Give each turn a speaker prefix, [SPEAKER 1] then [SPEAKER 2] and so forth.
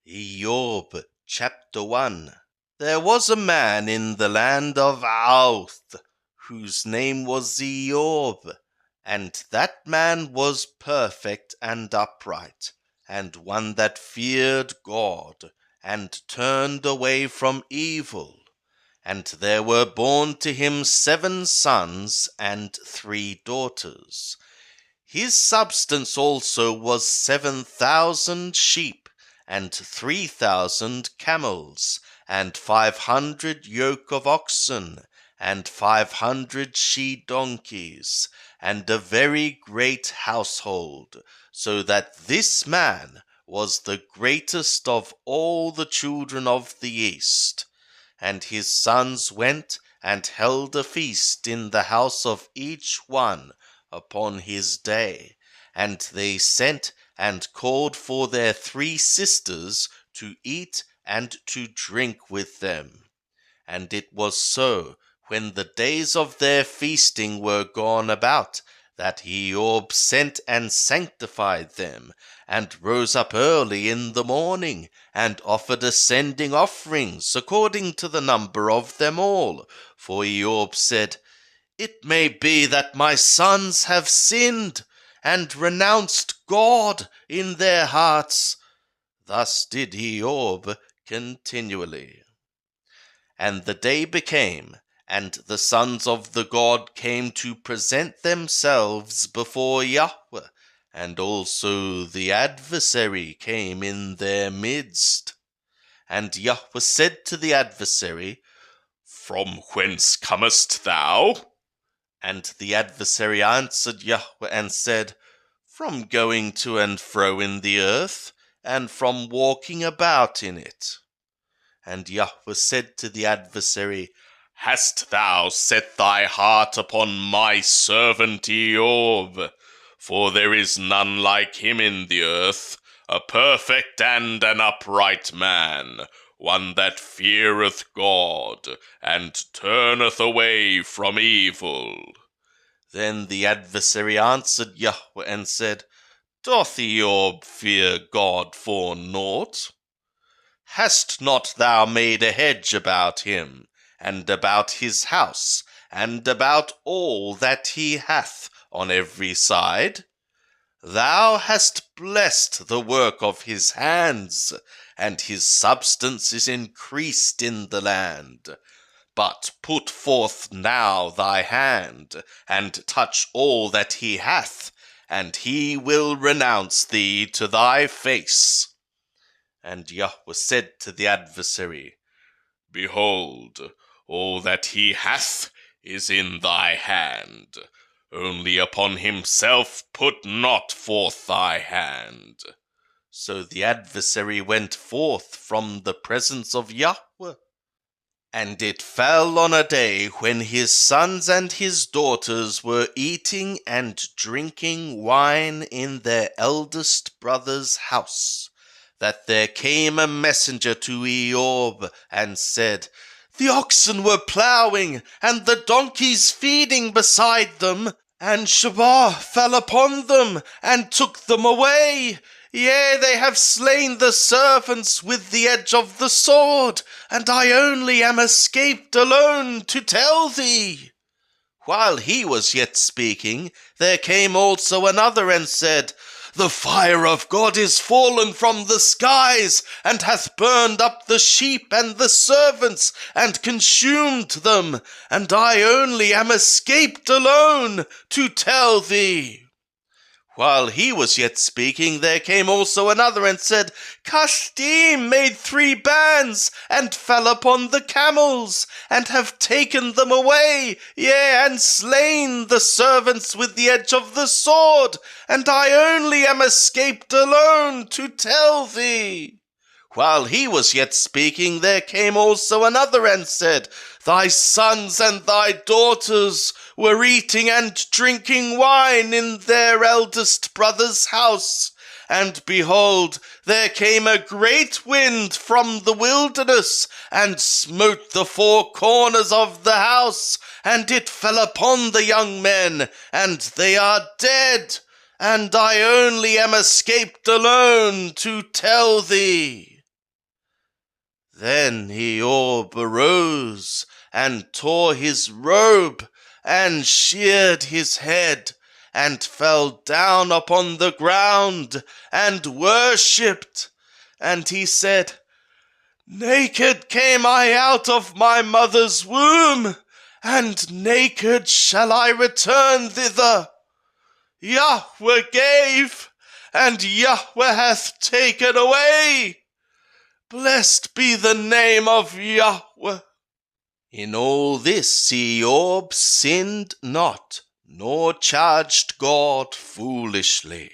[SPEAKER 1] Eob, chapter 1. There was a man in the land of Auth, whose name was Eob, and that man was perfect and upright, and one that feared God, and turned away from evil. And there were born to him 7 sons and 3 daughters. His substance also was 7,000 sheep, and 3,000 camels, and 500 yoke of oxen, and 500 she-donkeys, and a very great household, so that this man was the greatest of all the children of the east. And his sons went and held a feast in the house of each one upon his day, and they sent and called for their 3 sisters to eat and to drink with them. And it was so, when the days of their feasting were gone about, that Eob sent and sanctified them, and rose up early in the morning, and offered ascending offerings according to the number of them all. For Eob said, It may be that my sons have sinned, and renounced God in their hearts. Thus did Eob continually. And the day became, and the sons of the God came to present themselves before Yahweh, and also the adversary came in their midst. And Yahweh said to the adversary, From whence comest thou? And the adversary answered Yahweh and said, From going to and fro in the earth, and from walking about in it. And Yahweh said to the adversary, Hast thou set thy heart upon my servant Eob? For there is none like him in the earth, a perfect and an upright man, one that feareth God, and turneth away from evil. Then the adversary answered Yahweh and said, Doth Eob fear God for naught? Hast not thou made a hedge about him, and about his house, and about all that he hath on every side? Thou hast blessed the work of his hands, and his substance is increased in the land. But put forth now thy hand, and touch all that he hath, and he will renounce thee to thy face. And Yahweh said to the adversary, Behold, all that he hath is in thy hand. Only upon himself put not forth thy hand. So the adversary went forth from the presence of Yahweh. And it fell on a day when his sons and his daughters were eating and drinking wine in their eldest brother's house, that there came a messenger to Eob and said, The oxen were ploughing, and the donkeys feeding beside them, and Sheba fell upon them, and took them away. Yea, they have slain the servants with the edge of the sword, and I only am escaped alone to tell thee. While he was yet speaking, there came also another and said, The fire of God is fallen from the skies, and hath burned up the sheep and the servants, and consumed them, and I only am escaped alone to tell thee. While he was yet speaking, there came also another and said, Kasdim made 3 bands, and fell upon the camels, and have taken them away, yea, and slain the servants with the edge of the sword, and I only am escaped alone to tell thee. While he was yet speaking, there came also another and said, Thy sons and thy daughters were eating and drinking wine in their eldest brother's house. And behold, there came a great wind from the wilderness, and smote the 4 corners of the house, and it fell upon the young men, and they are dead. And I only am escaped alone to tell thee. Then Eob arose, and tore his robe, and sheared his head, and fell down upon the ground, and worshipped. And he said, Naked came I out of my mother's womb, and naked shall I return thither. Yahweh gave, and Yahweh hath taken away. Blessed be the name of Yahweh. In all this Eob sinned not, nor charged God foolishly.